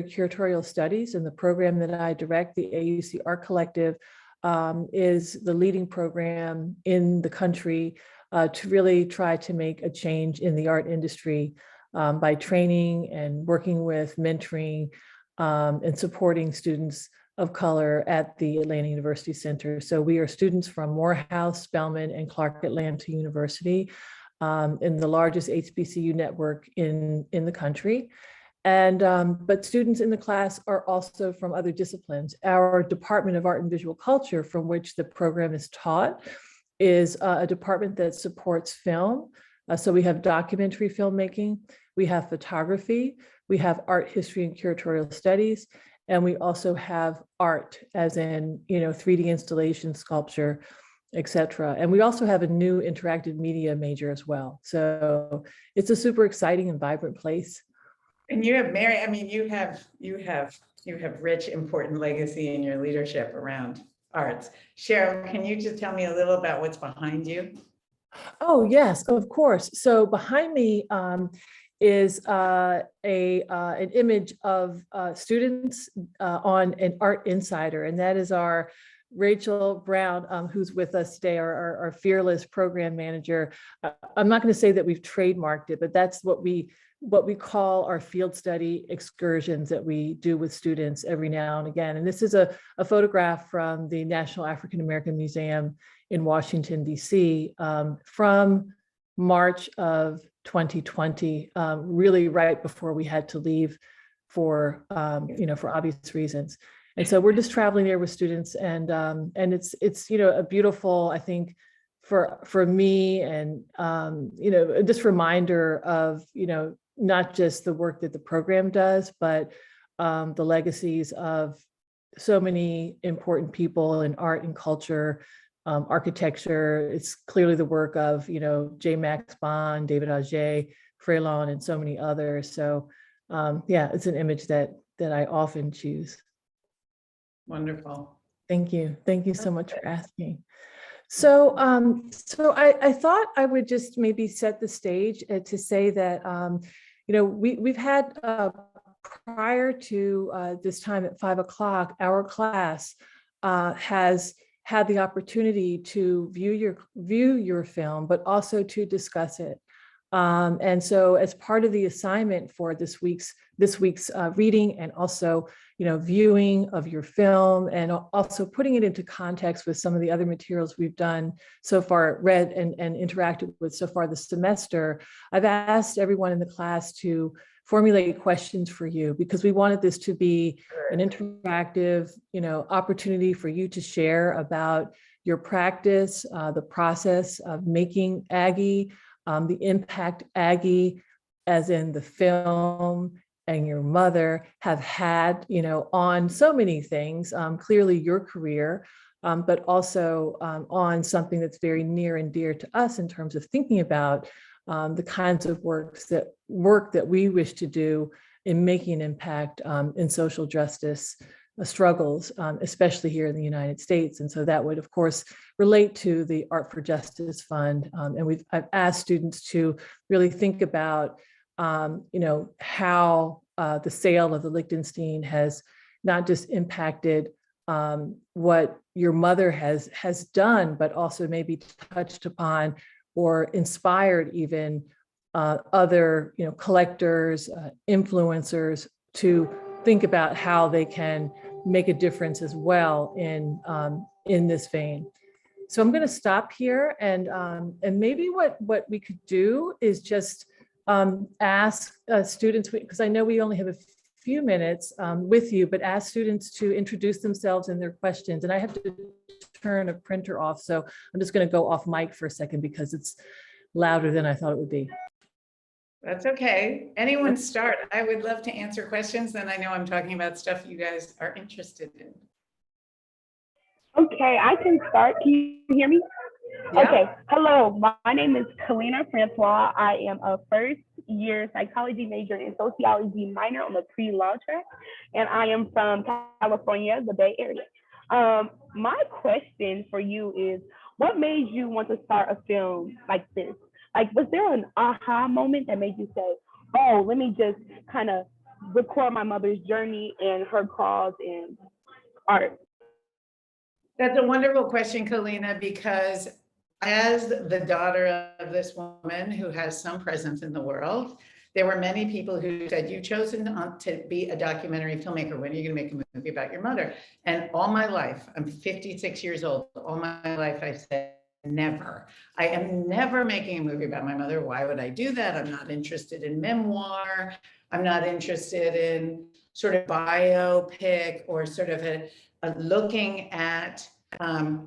Curatorial Studies, and the program that I direct, the AUC Art Collective, is the leading program in the country to really try to make a change in the art industry by training and working with, mentoring, and supporting students of color at the Atlanta University Center. So we are students from Morehouse, Spelman, and Clark Atlanta University, in the largest HBCU network in the country. And but students in the class are also from other disciplines. Our Department of Art and Visual Culture, from which the program is taught, is a department that supports film. So we have documentary filmmaking, we have photography, we have art history and curatorial studies, and we also have art, as in 3D installation, sculpture, etc. And we also have a new interactive media major as well. So it's a super exciting and vibrant place. And you have you have rich, important legacy in your leadership around arts. Cheryl, can you just tell me a little about what's behind you? Oh, yes, of course. So behind me is an image of students on an Art Insider, and that is our Rachel Brown, who's with us today, our fearless program manager. I'm not going to say that we've trademarked it, but that's what we call our field study excursions that we do with students every now and again. And this is a photograph from the National African American Museum in Washington, D.C. From March of 2020, really right before we had to leave for obvious reasons. And so we're just traveling there with students, and it's a beautiful, I think, for me, and just reminder of not just the work that the program does, but the legacies of so many important people in art and culture, architecture. It's clearly the work of J. Max Bond, David Auger, Freylon, and so many others. So yeah, it's an image that I often choose. Wonderful. Thank you. Thank you so much for asking. So I thought I would just maybe set the stage to say that we've had prior to this time at 5 o'clock, our class has had the opportunity to view your film, but also to discuss it. And so as part of the assignment for this week's reading, and also viewing of your film, and also putting it into context with some of the other materials we've done so far, read and interacted with so far this semester, I've asked everyone in the class to formulate questions for you, because we wanted this to be an interactive opportunity for you to share about your practice, the process of making Aggie, the impact Aggie, as in the film, and your mother have had, on so many things, clearly your career, but also on something that's very near and dear to us in terms of thinking about the kinds of work that we wish to do in making an impact in social justice struggles, especially here in the United States. And so that would, of course, relate to the Art for Justice Fund. And I've asked students to really think about how the sale of the Lichtenstein has not just impacted what your mother has done, but also maybe touched upon or inspired even other collectors, influencers, to think about how they can make a difference as well in this vein. So I'm going to stop here, and maybe what we could do is just ask students, because I know we only have a few minutes with you, but ask students to introduce themselves and their questions. And I have to turn a printer off, so I'm just going to go off mic for a second because it's louder than I thought it would be. That's okay. Anyone start. I would love to answer questions. Then I know I'm talking about stuff you guys are interested in. Okay, I can start. Can you hear me? Yeah. Okay, hello. My name is Kalina Francois. I am a first-year psychology major and sociology minor on the pre-law track, and I am from California, the Bay Area. My question for you is, what made you want to start a film like this? Like, was there an aha moment that made you say, oh, let me just kind of record my mother's journey and her cause in art. That's a wonderful question, Kalina, because as the daughter of this woman who has some presence in the world, there were many people who said, you've chosen to be a documentary filmmaker. When are you going to make a movie about your mother? And all my life, I'm 56 years old, all my life I said, never. I am never making a movie about my mother. Why would I do that? I'm not interested in memoir. I'm not interested in sort of biopic or sort of a looking at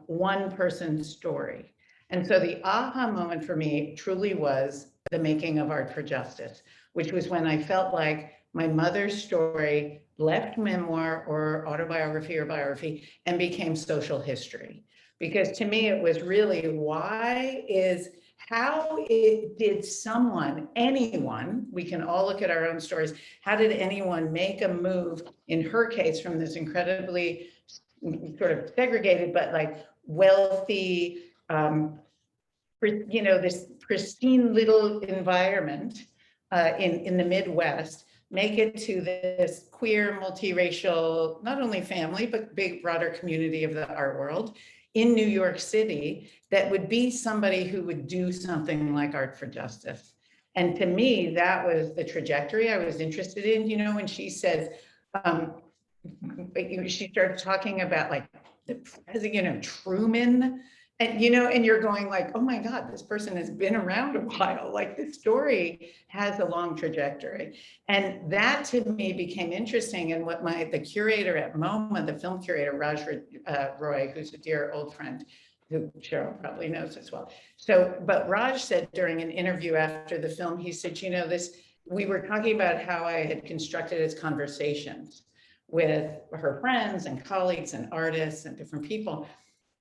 one person's story. And so the aha moment for me truly was the making of Art for Justice, which was when I felt like my mother's story left memoir or autobiography or biography and became social history. Because to me, it was really how did someone, anyone, we can all look at our own stories, how did anyone make a move, in her case, from this incredibly sort of segregated, but like wealthy, this pristine little environment in the Midwest, make it to this queer, multiracial, not only family, but big, broader community of the art world in New York City that would be somebody who would do something like Art for Justice. And to me, that was the trajectory I was interested in. When she says, she started talking about like the president, Truman, and you're going like, oh my God, this person has been around a while. Like the story has a long trajectory. And that to me became interesting. And what the curator at MoMA, the film curator, Roy, who's a dear old friend, who Cheryl probably knows as well. But Raj said during an interview after the film, he said, we were talking about how I had constructed his conversations with her friends and colleagues and artists and different people.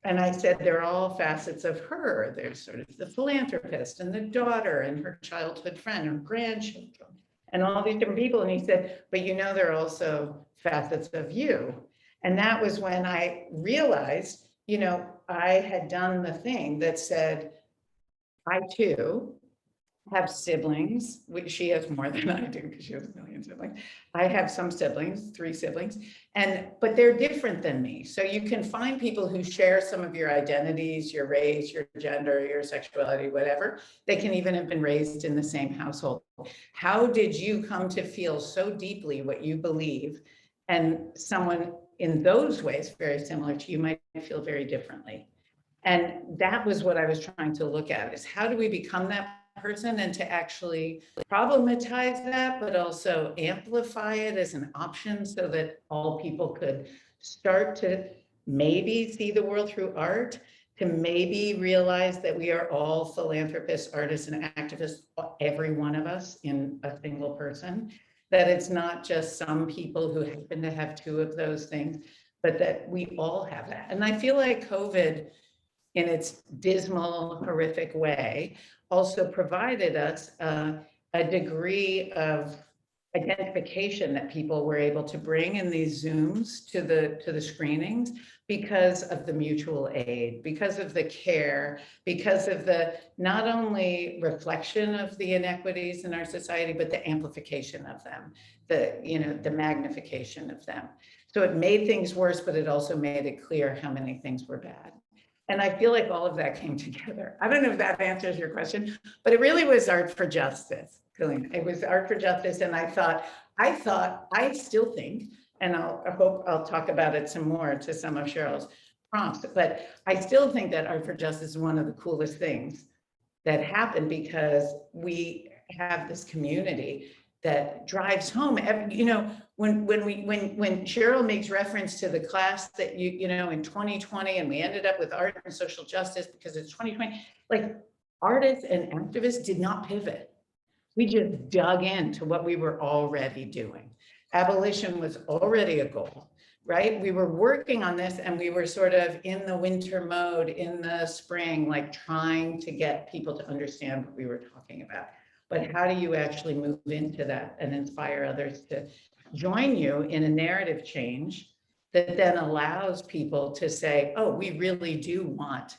And I said, they're all facets of her. There's sort of the philanthropist and the daughter and her childhood friend and grandchildren and all these different people. And he said, but they're also facets of you. And that was when I realized, I had done the thing that said, I too have siblings, which she has more than I do because she has a million siblings. I have some siblings, 3 siblings, but they're different than me. So you can find people who share some of your identities, your race, your gender, your sexuality, whatever. They can even have been raised in the same household. How did you come to feel so deeply what you believe? And someone in those ways, very similar to you, might feel very differently. And that was what I was trying to look at, is how do we become that person and to actually problematize that, but also amplify it as an option so that all people could start to maybe see the world through art, to maybe realize that we are all philanthropists, artists, and activists, every one of us in a single person, that it's not just some people who happen to have 2 of those things, but that we all have that. And I feel like COVID, in its dismal, horrific way, also provided us a degree of identification that people were able to bring in these Zooms to the screenings because of the mutual aid, because of the care, because of the not only reflection of the inequities in our society, but the amplification of them, the magnification of them. So it made things worse, but it also made it clear how many things were bad. And I feel like all of that came together. I don't know if that answers your question, but it really was Art for Justice, Kalina. It was Art for Justice. And I still think, and I hope I'll talk about it some more to some of Cheryl's prompts, but I still think that Art for Justice is one of the coolest things that happened because we have this community that drives home. When Cheryl makes reference to the class that in 2020, and we ended up with art and social justice because it's 2020, like artists and activists did not pivot. We just dug into what we were already doing. Abolition was already a goal, right? We were working on this and we were sort of in the winter mode in the spring, like trying to get people to understand what we were talking about. But how do you actually move into that and inspire others to join you in a narrative change that then allows people to say, oh, we really do want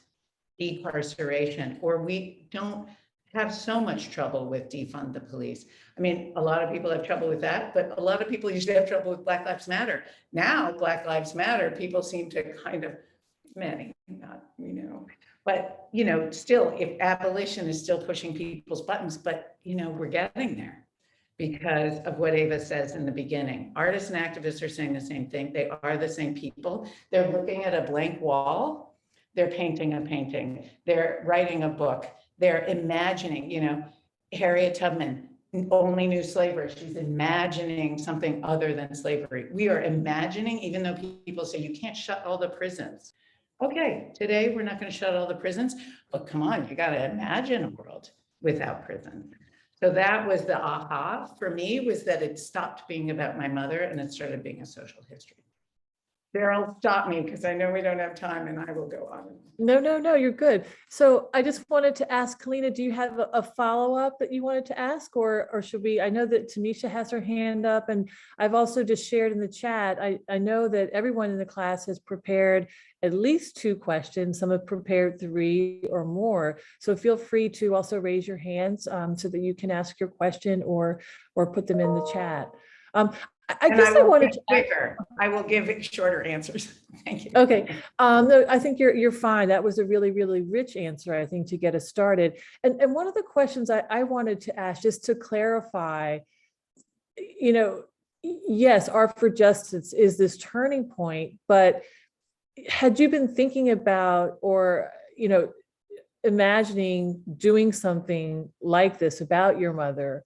decarceration, or we don't have so much trouble with defund the police. I mean, a lot of people have trouble with that, but a lot of people usually have trouble with Black Lives Matter. Now, Black Lives Matter, people seem to kind of, many, not, but, still, if abolition is still pushing people's buttons, but, we're getting there because of what Ava says in the beginning. Artists and activists are saying the same thing. They are the same people. They're looking at a blank wall. They're painting a painting. They're writing a book. They're imagining, Harriet Tubman only knew slavery. She's imagining something other than slavery. We are imagining, even though people say you can't shut all the prisons. Okay, today we're not going to shut all the prisons, but come on, you got to imagine a world without prisons. So that was the aha for me, was that it stopped being about my mother and it started being a social history. Cheryl, stop me because I know we don't have time and I will go on. No, you're good. So I just wanted to ask Kalina, do you have a follow-up that you wanted to ask, or should we? I know that Tanisha has her hand up, and I've also just shared in the chat. I know that everyone in the class has prepared at least 2 questions. Some have prepared 3 or more. So feel free to also raise your hands so that you can ask your question or put them in the chat. I guess I wanted to. I will give shorter answers. Thank you. Okay. No, I think you're fine. That was a really, really rich answer, I think, to get us started. And one of the questions I wanted to ask, just to clarify, yes, Art for Justice is this turning point, but had you been thinking about or, imagining doing something like this about your mother,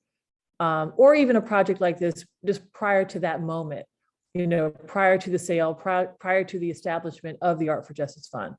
or even a project like this just prior to that moment, prior to the sale, prior to the establishment of the Art for Justice Fund?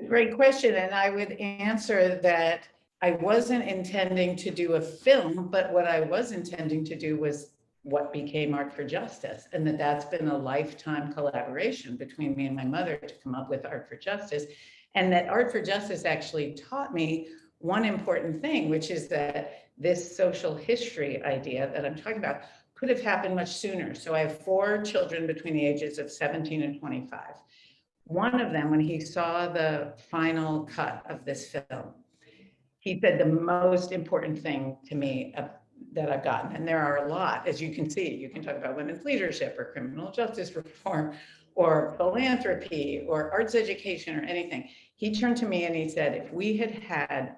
Great question. And I would answer that I wasn't intending to do a film, but what I was intending to do was what became Art for Justice. And that's been a lifetime collaboration between me and my mother to come up with Art for Justice. And that Art for Justice actually taught me one important thing, which is that this social history idea that I'm talking about could have happened much sooner. So I have 4 children between the ages of 17 and 25. One of them, when he saw the final cut of this film, he said the most important thing to me that I've gotten, and there are a lot, as you can see, you can talk about women's leadership or criminal justice reform or philanthropy or arts education or anything. He turned to me and he said, if we had had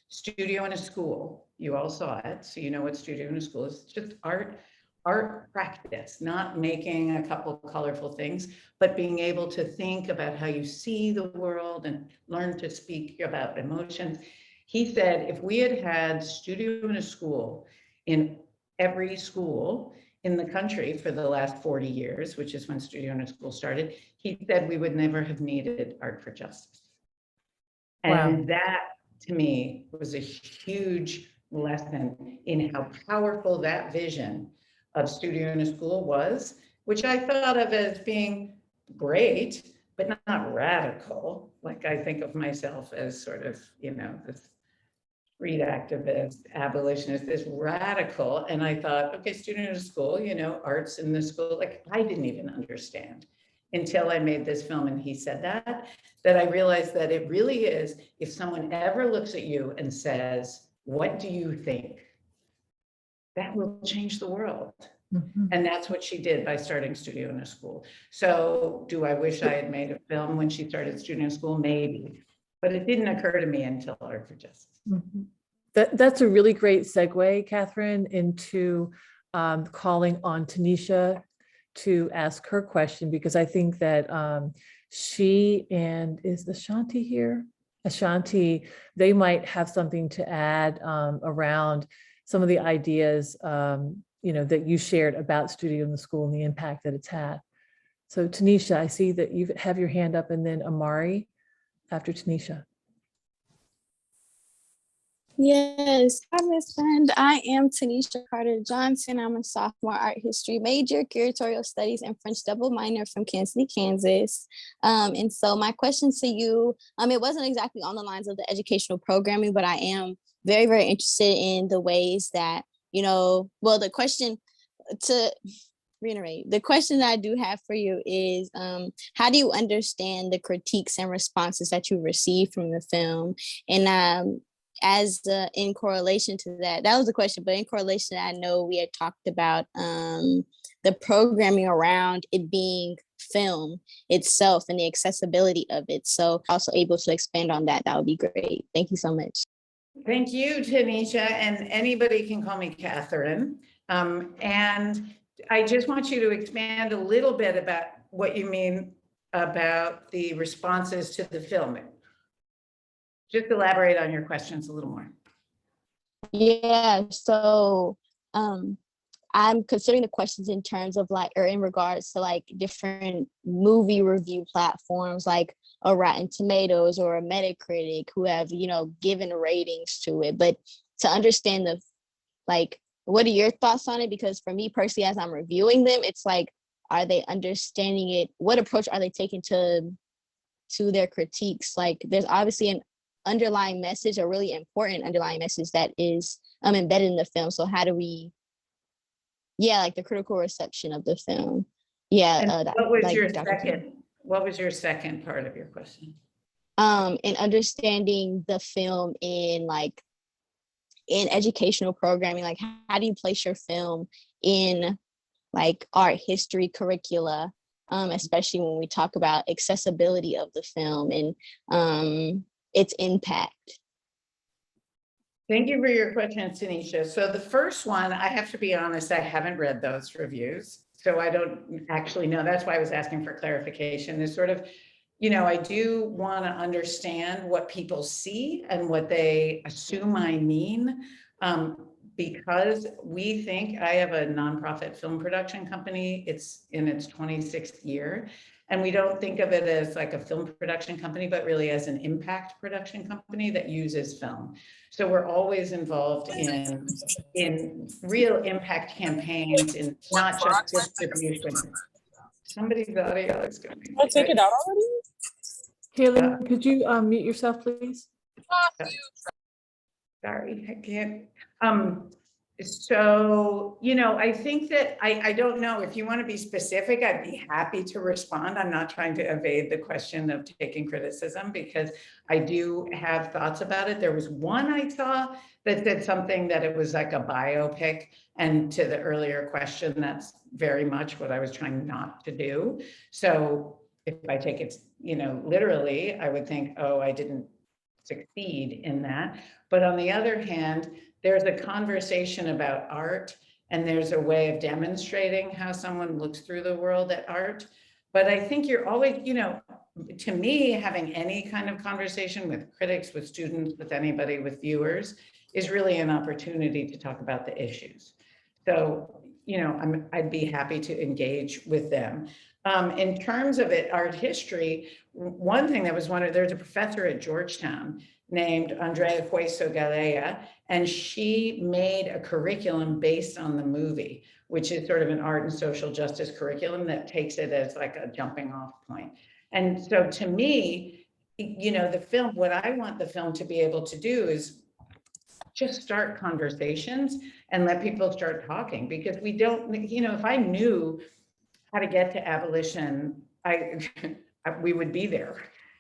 studio in a school, you all saw it, so you know what studio in a school is. It's just art practice, not making a couple of colorful things, but being able to think about how you see the world and learn to speak about emotions. He said, if we had had studio in a school in every school in the country for the last 40 years, which is when studio in a school started, he said we would never have needed Art for Justice. And that, to me, was a huge lesson in how powerful that vision of studio in a school was, which I thought of as being great, but not radical. Like I think of myself as sort of, this street activist, abolitionist, this radical. And I thought, okay, studio in a school, arts in the school, like I didn't even understand until I made this film and he said that I realized that it really is, if someone ever looks at you and says, what do you think? That will change the world. Mm-hmm. And that's what she did by starting studio in a school. So do I wish I had made a film when she started studio in a school? Maybe, but it didn't occur to me until Art for Justice. Mm-hmm. That's a really great segue, Catherine, into calling on Tanisha to ask her question, because I think that she and is Ashanti here? Ashanti, they might have something to add around some of the ideas that you shared about studio in the school and the impact that it's had. So Tanisha, I see that you have your hand up, and then Amari after Tanisha. Yes, hi, Miss Friend. I am Tanisha Carter Johnson. I'm a sophomore art history major, curatorial studies, and French double minor from Kansas City, Kansas. And so my question to you, it wasn't exactly on the lines of the educational programming, but I am very, very interested in the ways that, the question to reiterate, the question that I do have for you is, how do you understand the critiques and responses that you received from the film? And in correlation to that, that was the question, but in correlation, I know we had talked about the programming around it being film itself and the accessibility of it. So also able to expand on that, that would be great. Thank you so much. Thank you, Tanisha, and anybody can call me Catherine. And I just want you to expand a little bit about what you mean about the responses to the film. Just elaborate on your questions a little more. Yeah, so I'm considering the questions in terms of like, or in regards to like different movie review platforms like a Rotten Tomatoes or a Metacritic who have, you know, given ratings to it. But to understand the, like, what are your thoughts on it? Because for me personally, as I'm reviewing them, it's like, are they understanding it? What approach are they taking to their critiques? Like, there's obviously an underlying message, a really important underlying message that is embedded in the film. So how do we, like the critical reception of the film. Yeah. What was like your Dr. second? What was your second part of your question? In understanding the film in educational programming, like how do you place your film in like art history curricula, especially when we talk about accessibility of the film and its impact. Thank you for your question, Tanisha. So the first one, I have to be honest, I haven't read those reviews. So I don't actually know. That's why I was asking for clarification. There's sort of, you know, I do want to understand what people see and what they assume I mean. Because we think, I have a nonprofit film production company, it's in its 26th year. And we don't think of it as like a film production company, but really as an impact production company that uses film. So we're always involved in real impact campaigns, in not just distribution. Somebody's audio is going. I'll take it out already. Kaylin, could you mute yourself, please? Sorry, I can't. So, you know, I think that I don't know if you want to be specific, I'd be happy to respond. I'm not trying to evade the question of taking criticism because I do have thoughts about it. There was one I saw that said something that it was like a biopic. And to the earlier question, that's very much what I was trying not to do. So if I take it, you know, literally, I would think, oh, I didn't succeed in that. But on the other hand, there's a conversation about art and there's a way of demonstrating how someone looks through the world at art. But I think you're always, you know, to me, having any kind of conversation with critics, with students, with anybody, with viewers is really an opportunity to talk about the issues. So, you know, I'd be happy to engage with them. In terms of it, art history, one thing that was there's a professor at Georgetown named Andrea Hueso Galea, and she made a curriculum based on the movie, which is sort of an art and social justice curriculum that takes it as like a jumping off point. And so to me, you know, the film, what I want the film to be able to do is just start conversations and let people start talking, because we don't, you know, if I knew how to get to abolition, we would be there.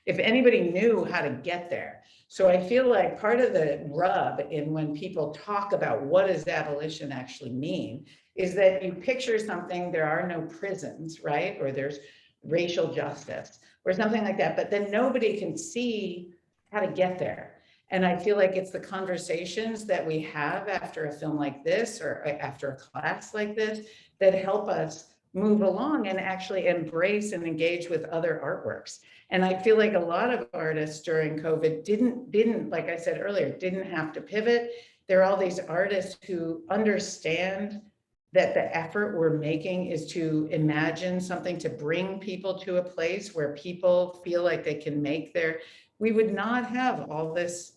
If anybody knew how to get there. So I feel like part of the rub in when people talk about what does abolition actually mean is that you picture something, there are no prisons, right? Or there's racial justice or something like that, but then nobody can see how to get there. And I feel like it's the conversations that we have after a film like this or after a class like this that help us move along and actually embrace and engage with other artworks. And I feel like a lot of artists during COVID didn't, like I said earlier, didn't have to pivot. There are all these artists who understand that the effort we're making is to imagine something to bring people to a place where people feel like they can make we would not have all this,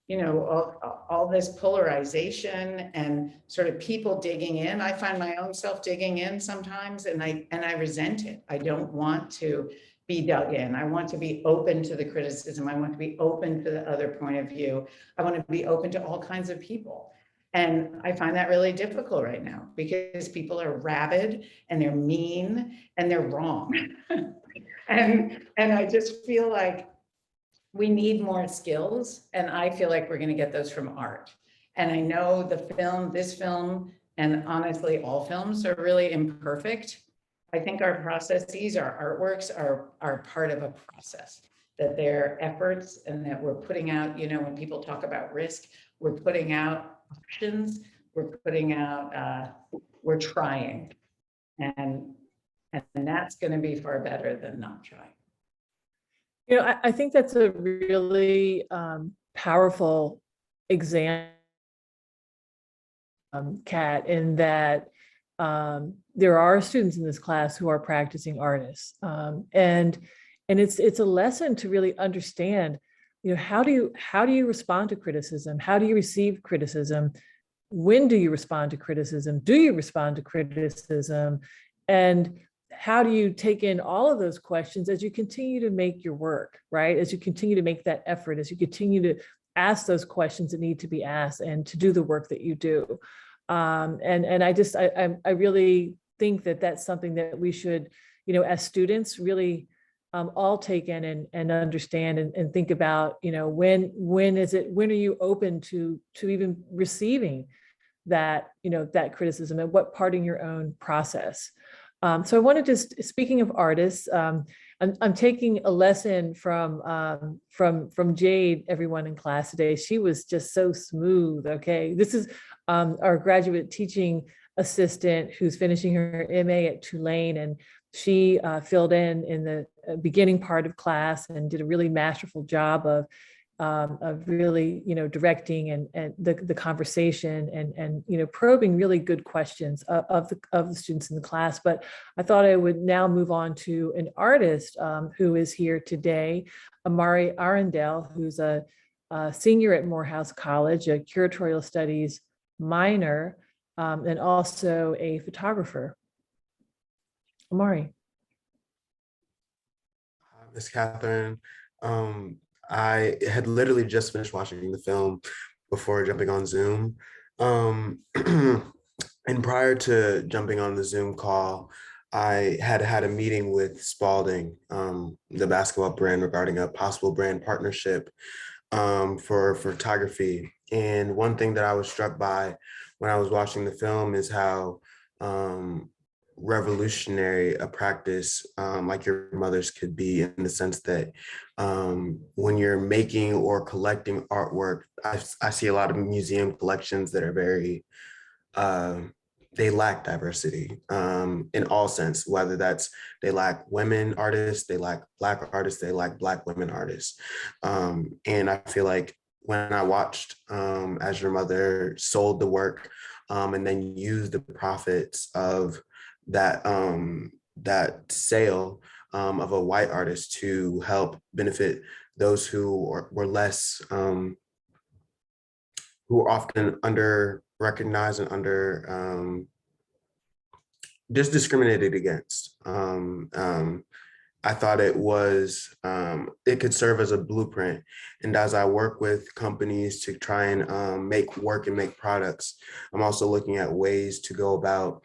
you know, all this polarization and sort of people digging in. I find my own self digging in sometimes, and I resent it. I don't want to be dug in. I want to be open to the criticism. I want to be open to the other point of view. I want to be open to all kinds of people. And I find that really difficult right now because people are rabid and they're mean and they're wrong. and I just feel like we need more skills, and I feel like we're going to get those from art. And I know this film, and honestly, all films are really imperfect. I think our processes, our artworks are part of a process, that they're efforts, and that we're putting out, when people talk about risk, we're putting out options, we're trying. And that's going to be far better than not trying. I think that's a really powerful example, Kat, in that there are students in this class who are practicing artists, and it's a lesson to really understand, how do you respond to criticism? How do you receive criticism? When do you respond to criticism? Do you respond to criticism? And how do you take in all of those questions as you continue to make your work, right? As you continue to make that effort, as you continue to ask those questions that need to be asked and to do the work that you do. And I really think that that's something that we should, as students, really all take in and understand and think about, when are you open to even receiving that, that criticism, and what part in your own process. So I want to just, speaking of artists, I'm taking a lesson from Jade, everyone in class today. She was just so smooth. Okay, this is our graduate teaching assistant who's finishing her MA at Tulane, and she filled in the beginning part of class and did a really masterful job of really, directing and the conversation and probing really good questions of the students in the class. But I thought I would now move on to an artist who is here today, Amari Arundel, who's a senior at Morehouse College, a curatorial studies minor, and also a photographer. Amari. Miss Catherine. I had literally just finished watching the film before jumping on Zoom. And prior to jumping on the Zoom call, I had had a meeting with Spalding, the basketball brand, regarding a possible brand partnership for photography. And one thing that I was struck by when I was watching the film is how revolutionary a practice like your mother's could be, in the sense that when you're making or collecting artwork, I see a lot of museum collections that are very, they lack diversity in all sense, whether that's they lack women artists, they lack Black artists, they lack Black women artists. And I feel like when I watched as your mother sold the work and then used the profits of that sale of a white artist to help benefit those who were less, who are often under recognized and under just discriminated against. I thought it was, it could serve as a blueprint. And as I work with companies to try and make work and make products, I'm also looking at ways to go about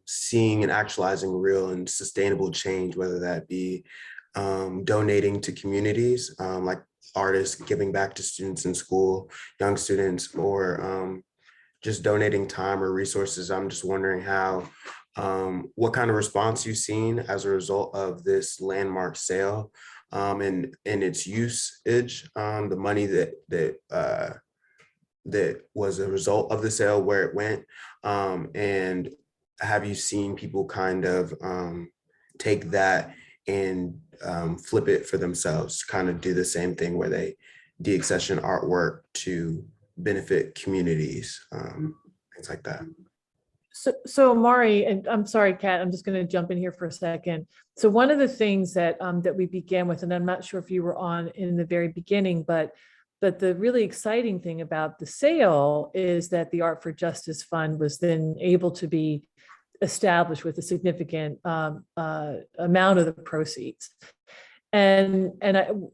seeing and actualizing real and sustainable change, whether that be donating to communities, like artists giving back to students in school, young students, or just donating time or resources. I'm just wondering how, what kind of response you've seen as a result of this landmark sale and its usage, the money that was a result of the sale, where it went, and have you seen people kind of take that and flip it for themselves, kind of do the same thing where they deaccession artwork to benefit communities, things like that? So Amari, and I'm sorry, Kat, I'm just going to jump in here for a second. So one of the things that that we began with, and I'm not sure if you were on in the very beginning, but the really exciting thing about the sale is that the Art for Justice Fund was then able to be established with a significant amount of the proceeds. And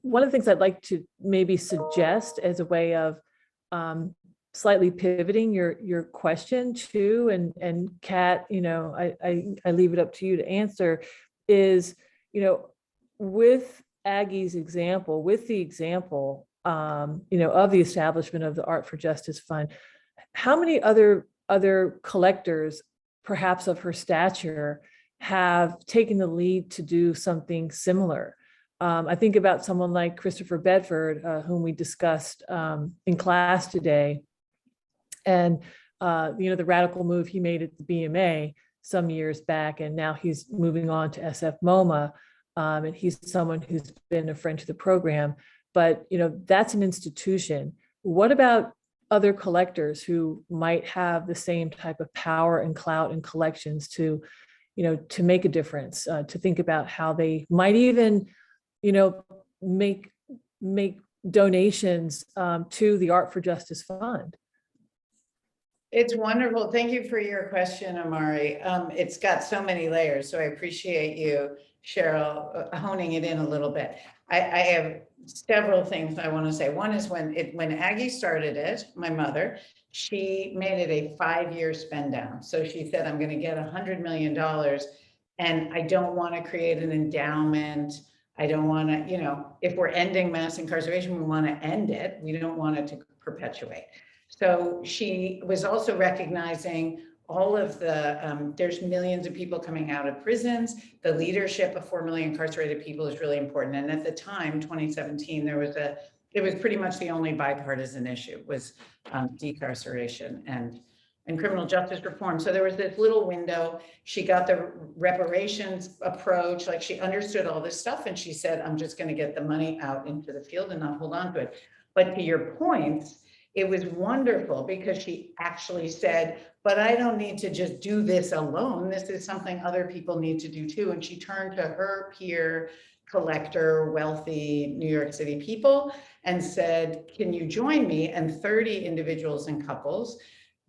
one of the things I'd like to maybe suggest as a way of slightly pivoting your question too, and Kat, I leave it up to you to answer, is, with Aggie's example, with the example, you know, of the establishment of the Art for Justice Fund, how many other collectors, perhaps of her stature, have taken the lead to do something similar? I think about someone like Christopher Bedford, whom we discussed in class today, and you know, the radical move he made at the BMA some years back, and now he's moving on to SF MoMA, and he's someone who's been a friend to the program. But you know, that's an institution. What about other collectors who might have the same type of power and clout and collections to, you know, to make a difference, to think about how they might even, you know, make donations to the Art for Justice Fund? It's wonderful. Thank you for your question, Amari. It's got so many layers, so I appreciate you, Cheryl, honing it in a little bit. I have several things I want to say. One is when Aggie started it, my mother, she made it a 5-year spend down. So she said, I'm going to get $100 million, and I don't want to create an endowment. I don't want to, you know, if we're ending mass incarceration, we want to end it. We don't want it to perpetuate. So she was also recognizing all of the, there's millions of people coming out of prisons. The leadership of formerly incarcerated people is really important. And at the time, 2017, it was pretty much the only bipartisan issue was decarceration and criminal justice reform. So there was this little window. She got the reparations approach, like she understood all this stuff. And she said, I'm just going to get the money out into the field and not hold on to it. But to your point, it was wonderful because she actually said, but I don't need to just do this alone. This is something other people need to do too. And she turned to her peer collector, wealthy New York City people and said, can you join me? And 30 individuals and couples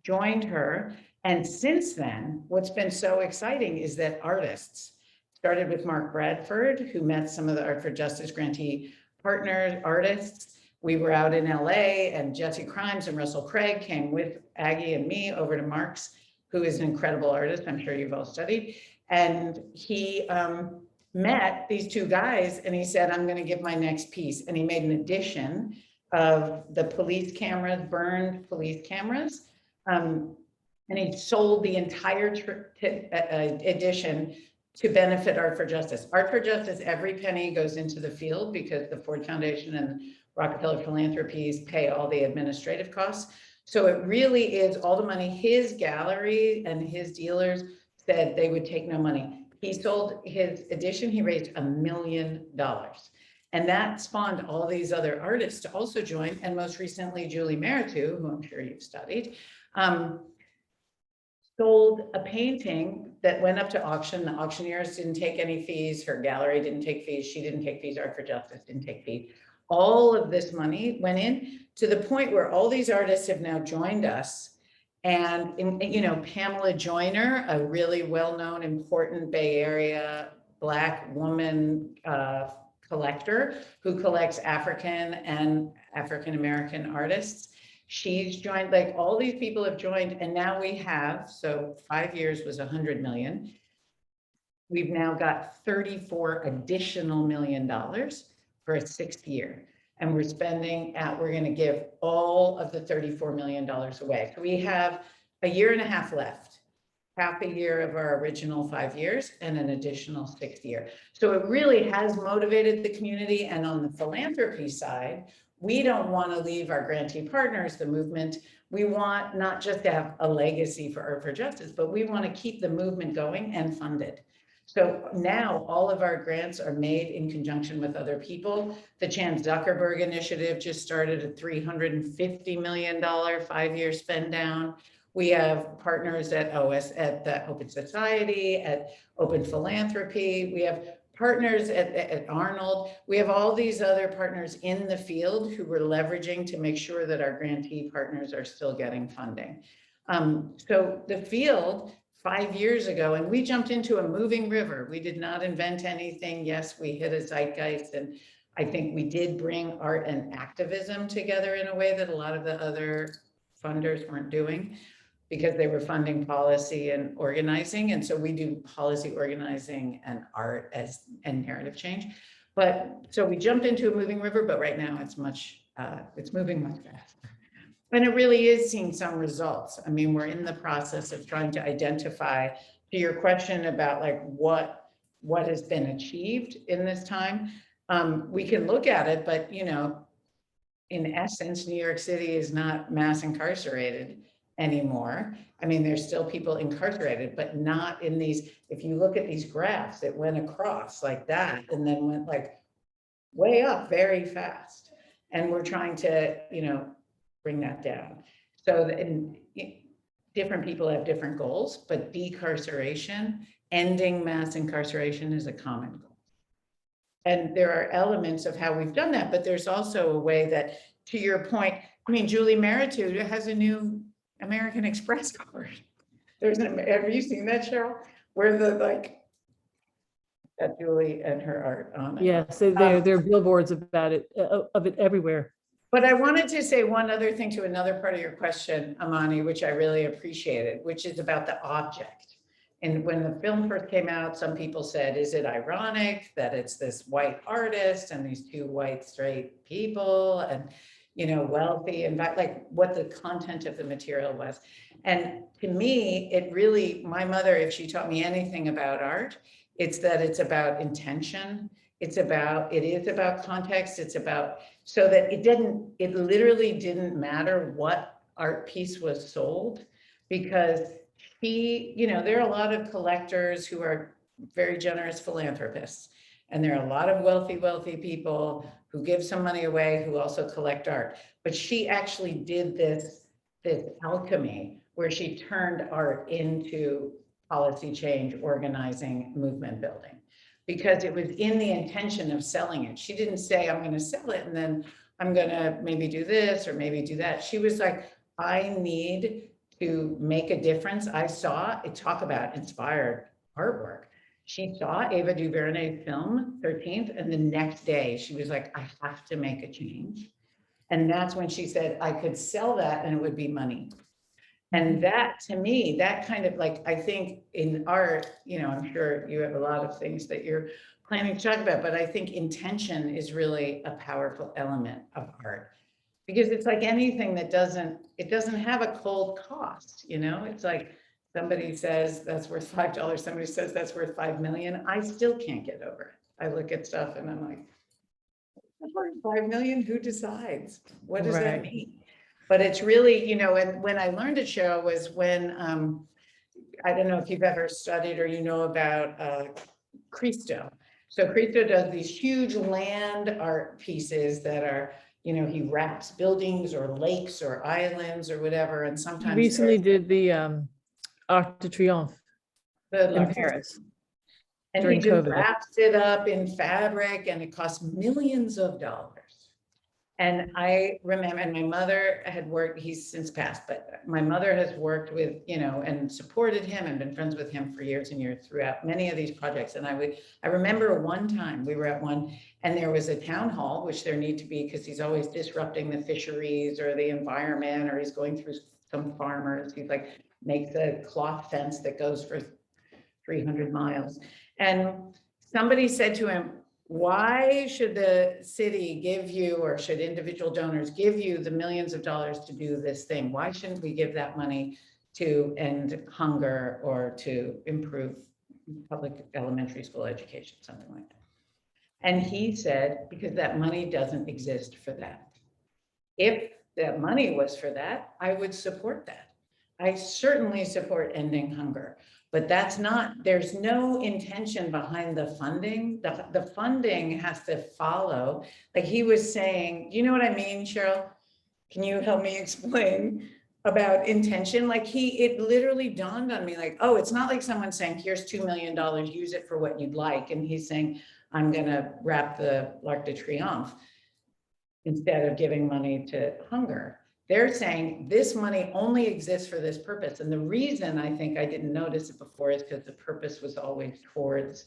joined her. And since then, what's been so exciting is that artists, started with Mark Bradford, who met some of the Art for Justice grantee partners, artists. We were out in LA, and Jesse Crimes and Russell Craig came with Aggie and me over to Mark's, who is an incredible artist. I'm sure you've all studied. And he met these two guys and he said, I'm going to give my next piece. And he made an edition of the police cameras, burned police cameras. And he sold the entire edition to benefit Art for Justice. Art for Justice, every penny goes into the field because the Ford Foundation and Rockefeller Philanthropies pay all the administrative costs. So it really is all the money. His gallery and his dealers said they would take no money. He sold his edition, he raised $1 million. And that spawned all these other artists to also join. And most recently, Julie Meritu, who I'm sure you've studied, sold a painting that went up to auction. The auctioneers didn't take any fees. Her gallery didn't take fees. She didn't take fees. Art for Justice didn't take fees. All of this money went in to the point where all these artists have now joined us. And, you know, Pamela Joyner, a really well-known, important Bay Area Black woman collector who collects African and African-American artists. She's joined, like all these people have joined, and now we have, so 5 years was 100 million. We've now got 34 additional $1 million for a 6th year. And we're going to give all of the $34 million away. So we have a year and a half left, half a year of our original 5 years and an additional 6th year. So it really has motivated the community. And on the philanthropy side, we don't want to leave our grantee partners, the movement. We want not just to have a legacy for Art for Justice, but we want to keep the movement going and funded. So now all of our grants are made in conjunction with other people. The Chan Zuckerberg Initiative just started a $350 million 5-year spend down. We have partners at the Open Society, at Open Philanthropy. We have partners at Arnold. We have all these other partners in the field who we're leveraging to make sure that our grantee partners are still getting funding. So the field 5 years ago, and we jumped into a moving river. We did not invent anything. Yes, we hit a zeitgeist, and I think we did bring art and activism together in a way that a lot of the other funders weren't doing because they were funding policy and organizing. And so we do policy organizing and art and narrative change. But, so we jumped into a moving river, but right now it's moving much faster. And it really is seeing some results. I mean, we're in the process of trying to identify, to your question about like what has been achieved in this time. We can look at it, but you know, in essence, New York City is not mass incarcerated anymore. I mean, there's still people incarcerated, but not in these, if you look at these graphs, it went across like that and then went like way up very fast. And we're trying to, you know, bring that down. So different people have different goals, but decarceration, ending mass incarceration is a common goal. And there are elements of how we've done that, but there's also a way that, to your point, I mean, Julie Meritud has a new American Express card. Have you seen that, Cheryl? Where the like, that Julie and her art on it. Yes, there are billboards about it, of it everywhere. But I wanted to say one other thing to another part of your question, Amani, which I really appreciated, which is about the object. And when the film first came out, some people said, is it ironic that it's this white artist and these two white straight people and, you know, wealthy and like what the content of the material was. And to me, it really, my mother, if she taught me anything about art, it's that it's about intention. It is about context. It's about, so that it literally didn't matter what art piece was sold, because you know, there are a lot of collectors who are very generous philanthropists, and there are a lot of wealthy people who give some money away who also collect art. But she actually did this alchemy where she turned art into policy change, organizing, movement building, because it was in the intention of selling it. She didn't say, I'm going to sell it and then I'm going to maybe do this or maybe do that. She was like, I need to make a difference. I saw it, talk about inspired artwork. She saw Ava DuVernay's film 13th, and the next day she was like, I have to make a change. And that's when she said, I could sell that and it would be money. And that, to me, that kind of like, I think in art, you know, I'm sure you have a lot of things that you're planning to talk about, but I think intention is really a powerful element of art, because it's like anything that it doesn't have a cold cost, you know. It's like somebody says that's worth $5, somebody says that's worth 5 million. I still can't get over it. I look at stuff and I'm like, that's worth 5 million? Who decides? What does that mean? But it's really, you know, and when I learned it, Cheryl, was when, I don't know if you've ever studied or you know about Cristo. So Cristo does these huge land art pieces that are, you know, he wraps buildings or lakes or islands or whatever. And sometimes Recently did the Arc de Triomphe in Paris. And during he just COVID. wraps it up in fabric and it costs millions of dollars. And I remember, and my mother had worked, he's since passed, but my mother has worked with, you know, and supported him and been friends with him for years and years throughout many of these projects. And I remember one time we were at one and there was a town hall, which there need to be because he's always disrupting the fisheries or the environment, or he's going through some farmers. He's like, makes a cloth fence that goes for 300 miles. And somebody said to him, why should the city give you, or should individual donors give you the millions of dollars to do this thing? Why shouldn't we give that money to end hunger or to improve public elementary school education, something like that? And he said, because that money doesn't exist for that. If that money was for that, I would support that. I certainly support ending hunger. But that's not, there's no intention behind the funding. The funding has to follow. Like he was saying, you know what I mean, Cheryl? Can you help me explain about intention? Like it literally dawned on me like, oh, it's not like someone saying, here's $2 million, use it for what you'd like. And he's saying, I'm gonna wrap the L'Arc de Triomphe instead of giving money to hunger. They're saying this money only exists for this purpose. And the reason I think I didn't notice it before is because the purpose was always towards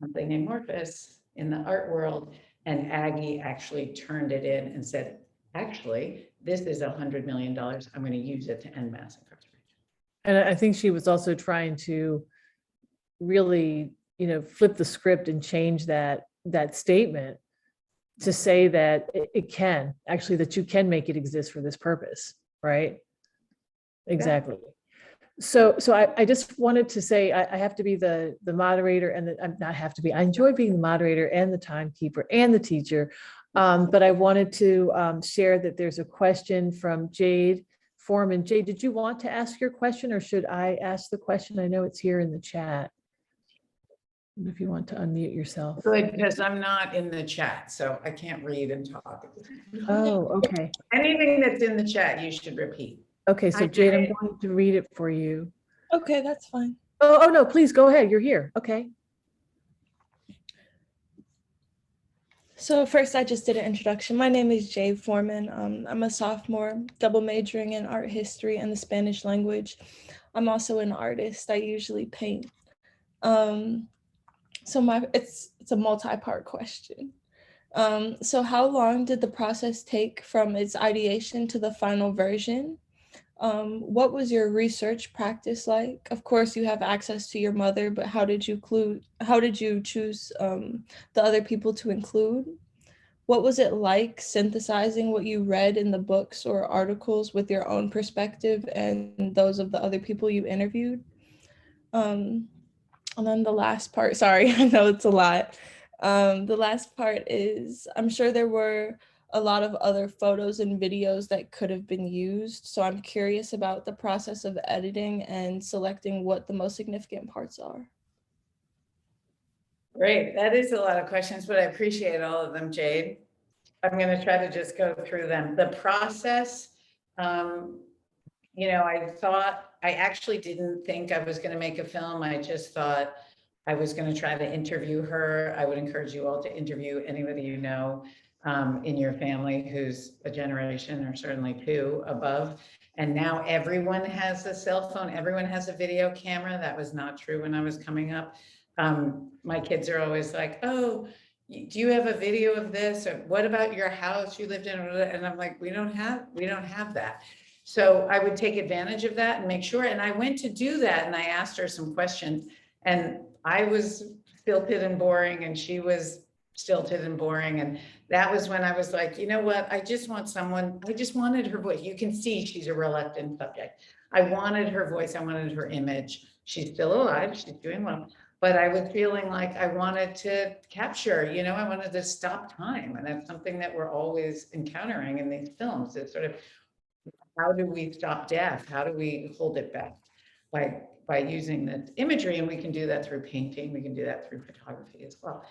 something amorphous in the art world. And Aggie actually turned it in and said, actually, this is $100 million. I'm going to use it to end mass incarceration. And I think she was also trying to really, you know, flip the script and change that that statement to say that it can, actually, that you can make it exist for this purpose, right? Exactly. So I just wanted to say, I have to be the moderator and I'm not have to be, I enjoy being the moderator and the timekeeper and the teacher. But I wanted to share that there's a question from Jade Foreman. Jade, did you want to ask your question or should I ask the question? I know it's here in the chat. If you want to unmute yourself. Good, because I'm not in the chat, so I can't read and talk. Oh, okay. Anything that's in the chat, you should repeat. Okay, so Hi, Jade, I'm Jade. going to read it for you. Okay, that's fine. Oh, no, please go ahead. You're here. Okay. So first, I just did an introduction. My name is Jade Foreman. I'm a sophomore, double majoring in art history and the Spanish language. I'm also an artist. I usually paint. So it's a multi-part question. So how long did the process take from its ideation to the final version? What was your research practice like? Of course, you have access to your mother, but how did you choose the other people to include? What was it like synthesizing what you read in the books or articles with your own perspective and those of the other people you interviewed? And then the last part, sorry, I know it's a lot. The last part is, I'm sure there were a lot of other photos and videos that could have been used. So I'm curious about the process of editing and selecting what the most significant parts are. Great, that is a lot of questions, but I appreciate all of them, Jade. I'm going to try to just go through them. The process, you know, I actually didn't think I was going to make a film. I just thought I was going to try to interview her. I would encourage you all to interview anybody you know in your family who's a generation or certainly two above. And now everyone has a cell phone. Everyone has a video camera. That was not true when I was coming up. My kids are always like, oh, do you have a video of this? Or what about your house you lived in? And I'm like, we don't have that. So I would take advantage of that and make sure. And I went to do that and I asked her some questions and I was stilted and boring and she was stilted and boring. And that was when I was like, you know what? I just wanted her voice. You can see she's a reluctant subject. I wanted her voice. I wanted her image. She's still alive. She's doing well. But I was feeling like I wanted to capture, you know, I wanted to stop time. And that's something that we're always encountering in these films. It's sort of, how do we stop death? How do we hold it back? By using the imagery, and we can do that through painting. We can do that through photography as well.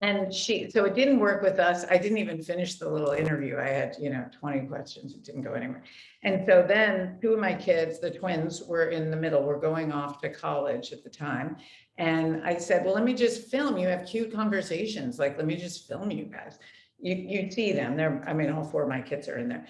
And so it didn't work with us. I didn't even finish the little interview. I had, 20 questions. It didn't go anywhere. And so then two of my kids, the twins, were in the middle. We're going off to college at the time. And I said, well, let me just film. You have cute conversations. Like, let me just film you guys. You see them. All four of my kids are in there.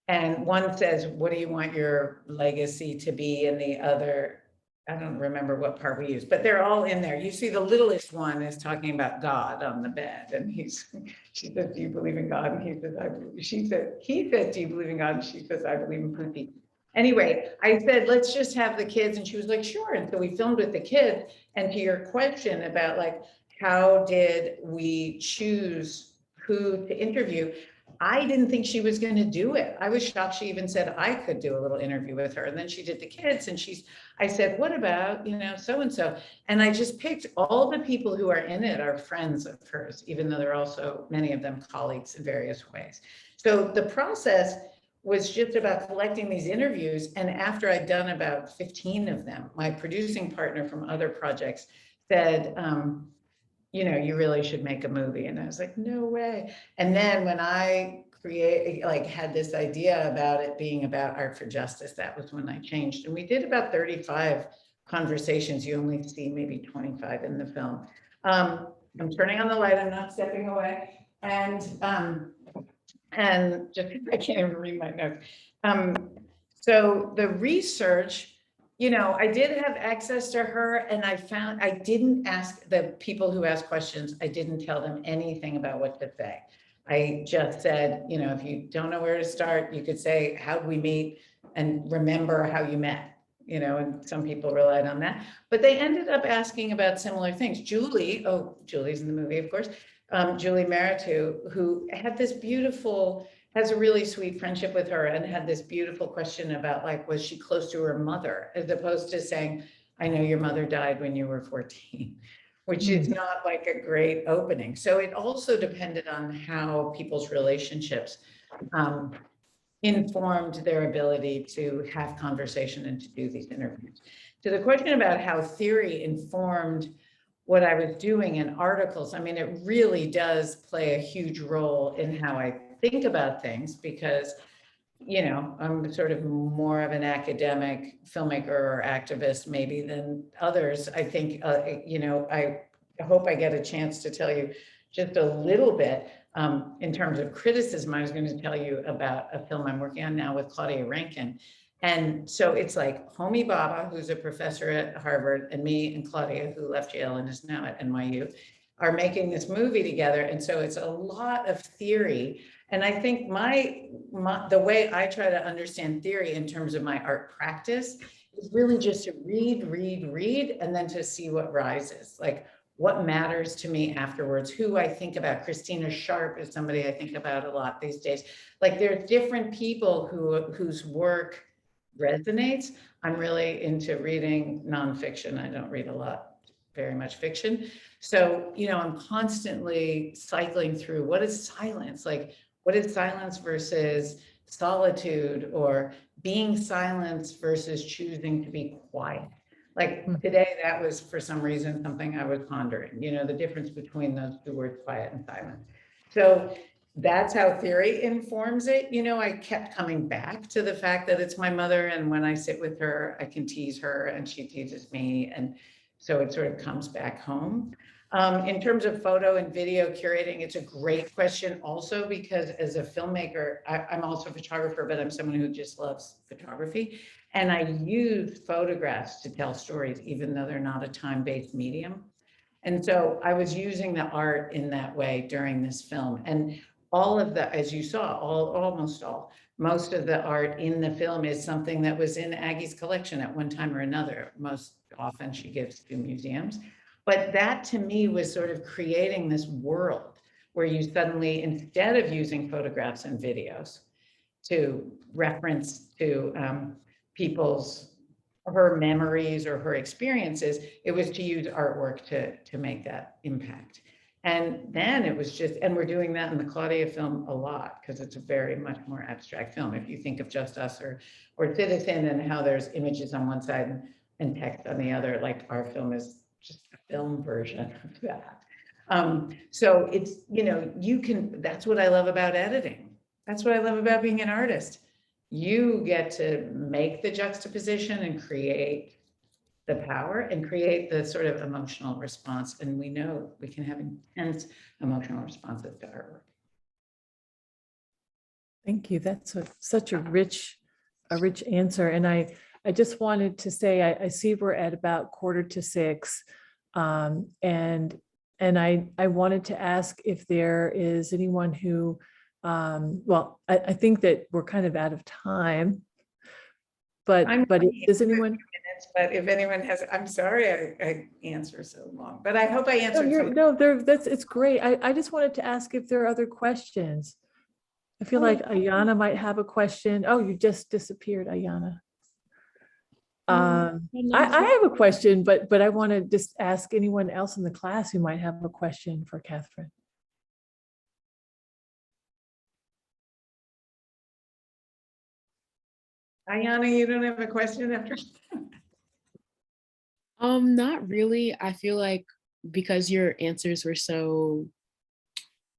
And one says, what do you want your legacy to be? And the other, I don't remember what part we used, but they're all in there. You see the littlest one is talking about God on the bed. And she says, do you believe in God? And he says, he says, do you believe in God? And she says, I believe in poopy. Anyway, I said, let's just have the kids. And she was like, sure. And so we filmed with the kids. And to your question about like, how did we choose who to interview? I didn't think she was going to do it. I was shocked she even said I could do a little interview with her. And then she did the kids and I said, what about, so-and-so? And I just picked all the people who are in it are friends of hers, even though they're also, many of them, colleagues in various ways. So the process was just about collecting these interviews. And after I'd done about 15 of them, my producing partner from other projects said, you really should make a movie. And I was like, no way. And then when I had this idea about it being about art for justice, that was when I changed. And we did about 35 conversations. You only see maybe 25 in the film. I'm turning on the light, I'm not stepping away. And just, I can't even read my notes. So the research, I did have access to her and I didn't ask the people who asked questions, I didn't tell them anything about what to say. I just said, if you don't know where to start, you could say, how did we meet? And remember how you met. you know, and some people relied on that, but they ended up asking about similar things. Julie, oh, Julie's in the movie, of course, Julie Meritu, who had this beautiful, has a really sweet friendship with her and had this beautiful question about like, was she close to her mother, as opposed to saying, I know your mother died when you were 14, which is not like a great opening. So it also depended on how people's relationships informed their ability to have conversation and to do these interviews. To the question about how theory informed what I was doing in articles, I mean, it really does play a huge role in how I think about things, because, you know, I'm sort of more of an academic filmmaker or activist maybe than others. I think, you know, I hope I get a chance to tell you just a little bit in terms of criticism. I was going to tell you about a film I'm working on now with Claudia Rankin. And so it's like Homi Bhabha, who's a professor at Harvard, and me and Claudia, who left Yale and is now at NYU, are making this movie together. And so it's a lot of theory. And I think the way I try to understand theory in terms of my art practice is really just to read, and then to see what rises. Like, what matters to me afterwards, who I think about. Christina Sharp is somebody I think about a lot these days. Like, there are different people whose work resonates. I'm really into reading nonfiction. I don't read a lot, very much fiction. So, you know, I'm constantly cycling through, what is silence? Like, what is silence versus solitude, or being silenced versus choosing to be quiet? Like today, that was for some reason something I was pondering, you know, the difference between those two words, quiet and silent. So that's how theory informs it. You know, I kept coming back to the fact that it's my mother, and when I sit with her, I can tease her and she teases me. And so it sort of comes back home. In terms of photo and video curating, it's a great question also, because as a filmmaker, I'm also a photographer, but I'm someone who just loves photography. And I use photographs to tell stories, even though they're not a time-based medium. And so I was using the art in that way during this film. And all of the, as you saw, most of the art in the film is something that was in Aggie's collection at one time or another. Most often she gives to museums. But that to me was sort of creating this world where you suddenly, instead of using photographs and videos to reference to her memories or her experiences, it was to use artwork to make that impact. And then it was just, and we're doing that in the Claudia film a lot, because it's a very much more abstract film. If you think of Just Us or Citizen, and how there's images on one side and text on the other, like our film is just a film version of that. So it's, you know, that's what I love about editing. That's what I love about being an artist. You get to make the juxtaposition and create the power and create the sort of emotional response. And we know we can have intense emotional responses to artwork. Thank you. That's such a rich answer. And I just wanted to say, I see we're at about 5:45. And I wanted to ask if there is anyone who, well, I think that we're kind of out of time, but does anyone? Minutes, but if anyone has, I'm sorry I answer so long, but I hope I answered. It's great. I just wanted to ask if there are other questions. I feel like Ayana might have a question. Oh, you just disappeared, Ayana. I have a question, but I want to just ask anyone else in the class who might have a question for Catherine. Ayana, you don't have a question after? Not really. I feel like because your answers were so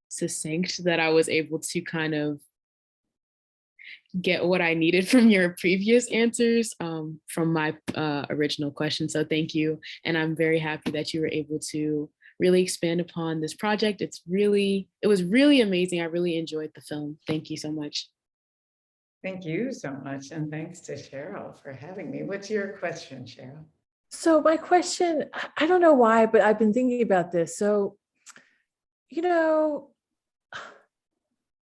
succinct that I was able to kind of get what I needed from your previous answers from my original question. So thank you. And I'm very happy that you were able to really expand upon this project. It was really amazing. I really enjoyed the film. Thank you so much. Thank you so much. And thanks to Cheryl for having me. What's your question, Cheryl? So my question, I don't know why, but I've been thinking about this. So, you know,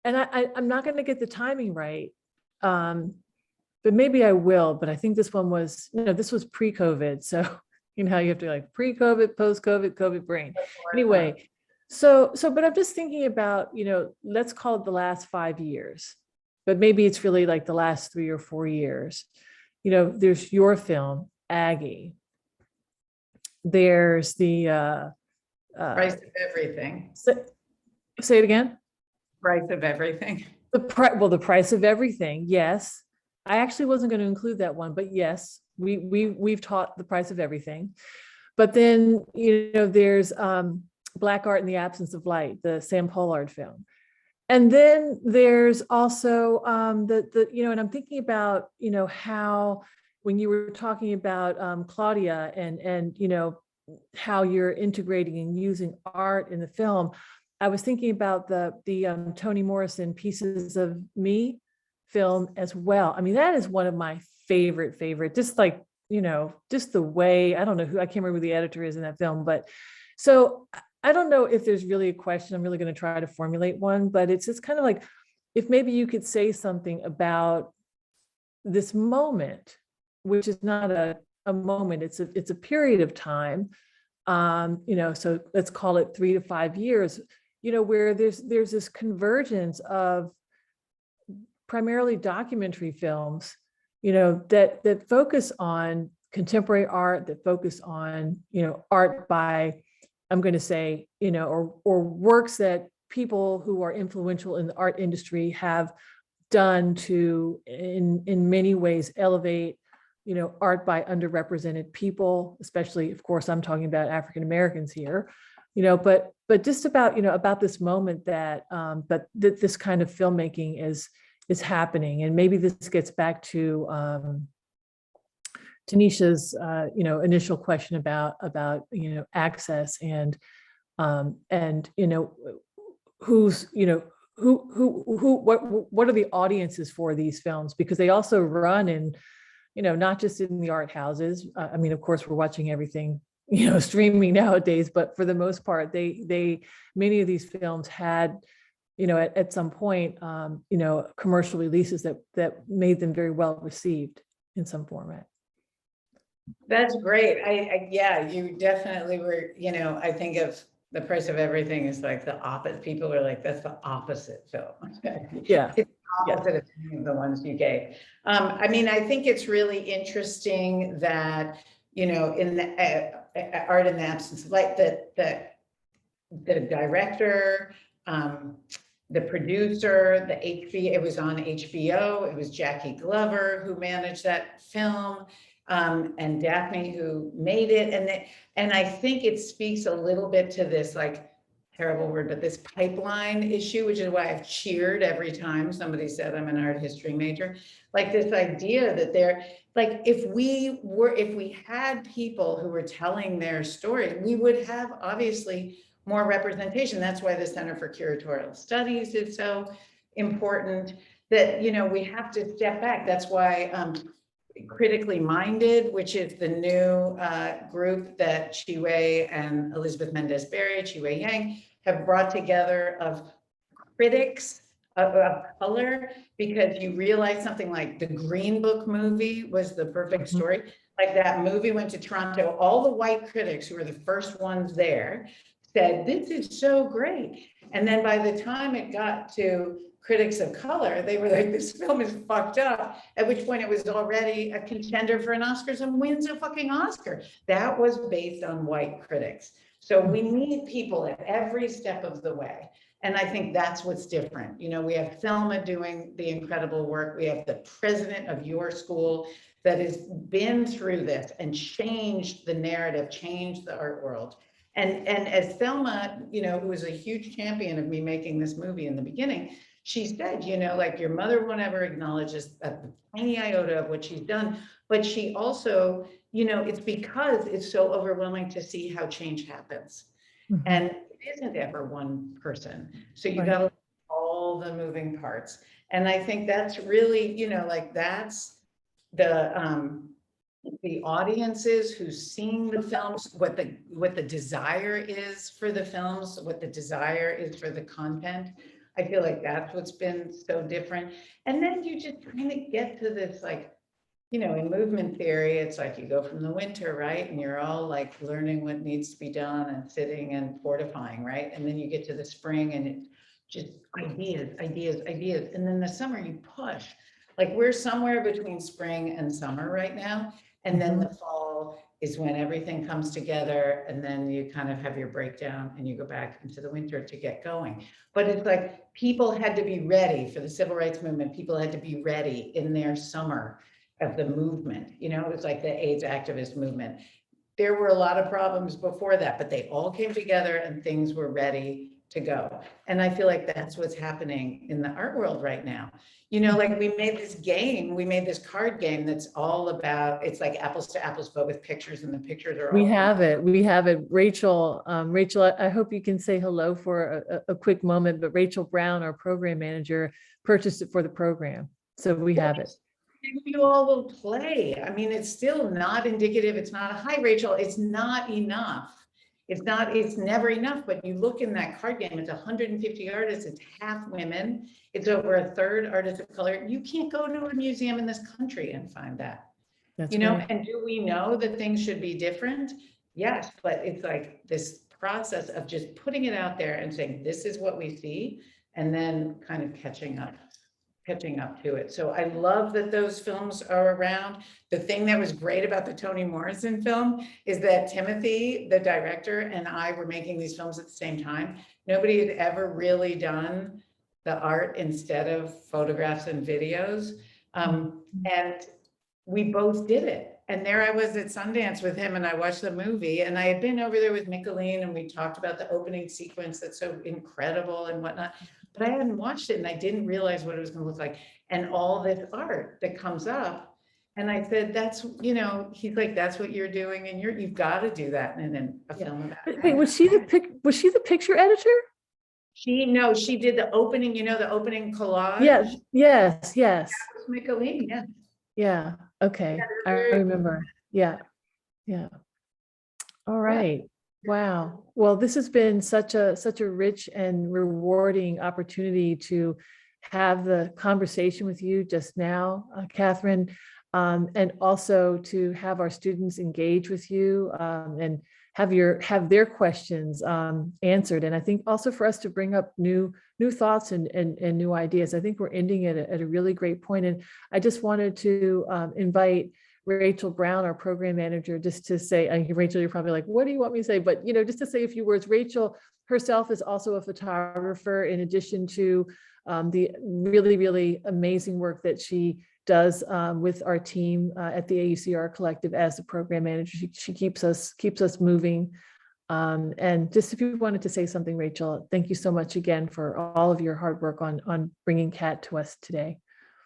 and I'm not going to get the timing right. but maybe I will. But I think this one was, this was pre-COVID. So, how you have to like pre-COVID, post-COVID, COVID brain. Anyway, but I'm just thinking about, let's call it the last 5 years, but maybe it's really like the last 3 or 4 years. There's your film, Aggie. There's the Price of everything. Say it again. Price of everything. The price of everything. Yes, I actually wasn't going to include that one, but yes, we've taught the price of everything. But then there's Black Art in the Absence of Light, the Sam Pollard film, and then there's also and I'm thinking about how when you were talking about Claudia and how you're integrating and using art in the film. I was thinking about the Toni Morrison Pieces of Me film as well. I mean, that is one of my favorite, just like, just the way, I don't know I can't remember who the editor is in that film, but so I don't know if there's really a question. I'm really going to try to formulate one, but it's just kind of like, if maybe you could say something about this moment, which is not a moment, it's a period of time, so let's call it 3 to 5 years, where there's this convergence of primarily documentary films, that focus on contemporary art, that focus on, art by, I'm going to say, or works that people who are influential in the art industry have done to, in many ways, elevate, art by underrepresented people, especially, of course, I'm talking about African Americans here, but just about, about this moment that, this kind of filmmaking is happening. And maybe this gets back to Tanisha's, initial question about, access and who's, what are the audiences for these films? Because they also run in, not just in the art houses. I mean, of course, we're watching everything, streaming nowadays, but for the most part, many of these films had, at some point, commercial releases that made them very well received in some format. That's great. Yeah, you definitely were, I think of The Price of Everything is like the opposite. People are like, that's the opposite film. Yeah. It's the opposite of the ones you gave. I mean, I think it's really interesting that, in the Art in the Absence of Light, that the director, the producer, it was on HBO. It was Jackie Glover who managed that film, and Daphne who made it. And I think it speaks a little bit to this, like, terrible word, but this pipeline issue, which is why I've cheered every time somebody said I'm an art history major. Like this idea that they're like, if we had people who were telling their story, we would have obviously more representation. That's why the Center for Curatorial Studies is so important, that, we have to step back. That's why Critically Minded, which is the new group that Chiwei and Elizabeth Mendez-Berry, Chiwei Yang, have brought together of critics of color, because you realize something like the Green Book movie was the perfect story. Like that movie went to Toronto, all the white critics who were the first ones there said, this is so great. And then by the time it got to critics of color, they were like, this film is fucked up, at which point it was already a contender for an Oscars and wins a fucking Oscar. That was based on white critics. So we need people at every step of the way. And I think that's what's different. We have Thelma doing the incredible work. We have the president of your school that has been through this and changed the narrative, changed the art world. And as Thelma, who was a huge champion of me making this movie in the beginning, she said, like, your mother won't ever acknowledge a tiny iota of what she's done, but she also, it's because it's so overwhelming to see how change happens. Mm-hmm. And it isn't ever one person. So you got to look at all the moving parts. And I think that's really, like, that's the audiences who's seeing the films, what the desire is for the films, what the desire is for the content. I feel like that's what's been so different. And then you just kind of get to this, like, you know, in movement theory, it's like you go from the winter, right? And you're all like learning what needs to be done and sitting and fortifying, right? And then you get to the spring and it's just ideas, ideas, ideas. And then the summer you push. Like we're somewhere between spring and summer right now. And then the fall is when everything comes together, and then you kind of have your breakdown and you go back into the winter to get going. But it's like people had to be ready for the civil rights movement. People had to be ready in their summer of the movement. You know, it was like the AIDS activist movement. There were a lot of problems before that, but they all came together and things were ready to go. And I feel like that's what's happening in the art world right now. You know, like we made this game, we made this card game that's all about, it's like apples to apples, but with pictures, and the pictures are all. We have it. We have it. Rachel, Rachel, I hope you can say hello for a quick moment, but Rachel Brown, our program manager, purchased it for the program. So we have it. Maybe you all will play. I mean, it's still not indicative. It's not, hi, Rachel, it's not enough. It's never enough, but you look in that card game, it's 150 artists, it's half women, it's over a third artists of color. You can't go to a museum in this country and find that. That's you know, right. And do we know that things should be different? Yes, but it's like this process of just putting it out there and saying, this is what we see, and then kind of catching up to it. So I love that those films are around. The thing that was great about the Toni Morrison film is that Timothy, the director, and I were making these films at the same time. Nobody had ever really done the art instead of photographs and videos. And we both did it. And there I was at Sundance with him, and I watched the movie, and I had been over there with Micheline, and we talked about the opening sequence that's so incredible and whatnot, but I hadn't watched it and I didn't realize what it was going to look like. And all this art that comes up. And I said, that's, you know, he's like, that's what you're doing, and you've got to do that in a film about it. Wait, was she the picture editor? She did the opening, you know, the opening collage. Yes. That was Micheline, yeah. Yeah. Okay. I remember. Yeah. All right. Wow. Well, this has been such a rich and rewarding opportunity to have the conversation with you just now, Catherine, and also to have our students engage with you and have their questions answered. And I think also for us to bring up new thoughts and new ideas. I think we're ending at a really great point. And I just wanted to invite Rachel Brown, our program manager, just to say, Rachel, you're probably like, what do you want me to say? But, you know, just to say a few words. Rachel herself is also a photographer, in addition to the really, really amazing work that she does with our team at the AUCR Collective as the program manager. She keeps us moving. And just if you wanted to say something, Rachel, thank you so much again for all of your hard work on bringing Kat to us today.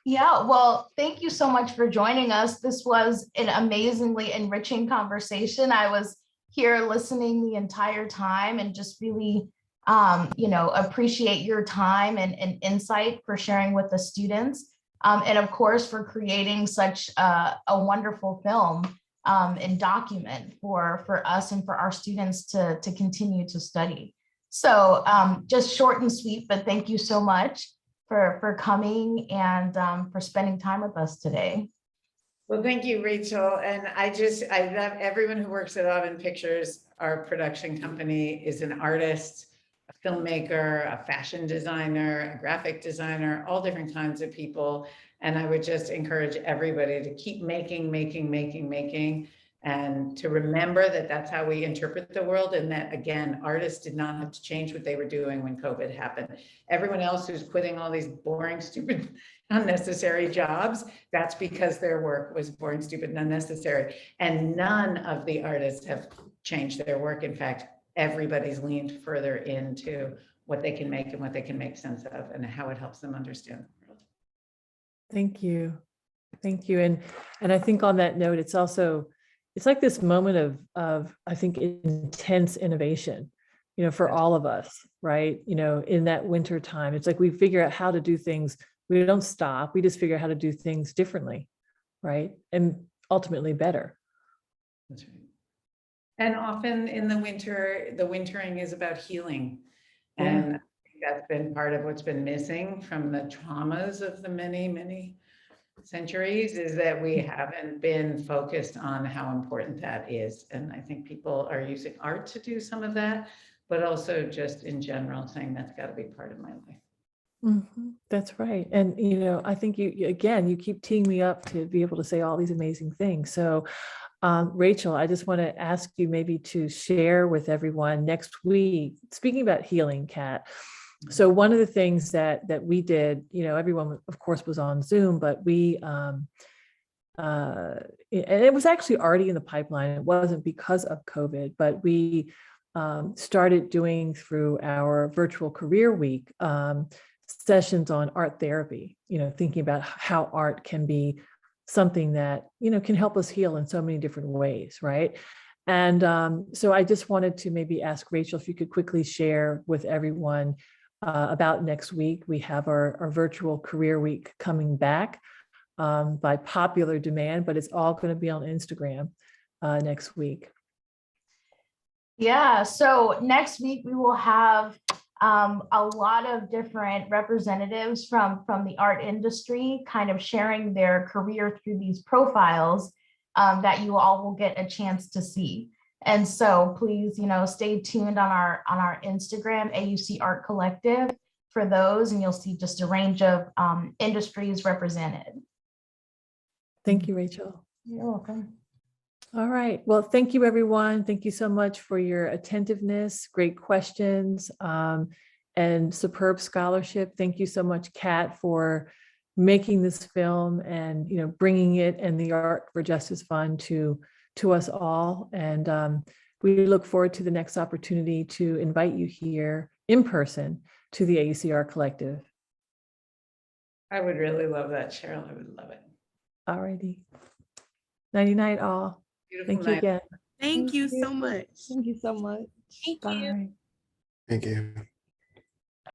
Yeah, well, thank you so much for joining us. This was an amazingly enriching conversation. I was here listening the entire time and just really, appreciate your time and insight for sharing with the students. And of course, for creating such a wonderful film and document for us and for our students to continue to study. So just short and sweet, but thank you so much for coming and for spending time with us today. Well, thank you, Rachel. And I love everyone who works at Auden Pictures. Our production company is an artist, a filmmaker, a fashion designer, a graphic designer, all different kinds of people. And I would just encourage everybody to keep making, and to remember that that's how we interpret the world. And that, again, artists did not have to change what they were doing when COVID happened. Everyone else who's quitting all these boring, stupid, unnecessary jobs, that's because their work was boring, stupid, and unnecessary. And none of the artists have changed their work. In fact, everybody's leaned further into what they can make and what they can make sense of and how it helps them understand the world. Thank you. And I think on that note, it's like this moment of I think intense innovation, for all of us, right? In that winter time, it's like we figure out how to do things. We don't stop. We just figure out how to do things differently, right? And ultimately better. That's right. And often in the winter, the wintering is about healing. And That's been part of what's been missing from the traumas of the many, many centuries, is that we haven't been focused on how important that is. And I think people are using art to do some of that, but also just in general saying that's got to be part of my life. That's right. And, I think again, you keep teeing me up to be able to say all these amazing things. So, Rachel, I just want to ask you maybe to share with everyone next week, speaking about healing, Kat. So one of the things that we did, everyone of course was on Zoom, but we, and it was actually already in the pipeline. It wasn't because of COVID, but we started doing through our virtual career week sessions on art therapy, thinking about how art can be something that, can help us heal in so many different ways, right? And so I just wanted to maybe ask Rachel if you could quickly share with everyone about next week. We have our virtual career week coming back by popular demand, but it's all going to be on Instagram next week. Yeah, so next week we will have a lot of different representatives from the art industry kind of sharing their career through these profiles that you all will get a chance to see. And so please, stay tuned on our Instagram, AUC Art Collective, for those, and you'll see just a range of industries represented. Thank you, Rachel. You're welcome. All right. Well, thank you, everyone. Thank you so much for your attentiveness, great questions, and superb scholarship. Thank you so much, Kat, for making this film and bringing it and the Art for Justice Fund to us all. And we look forward to the next opportunity to invite you here in person to the AUCR Collective. I would really love that, Cheryl. I would love it. All righty. Nighty-night, all. Beautiful Thank you night. again. Thank you so much. Thank you so much. Thank you. Bye. Thank you.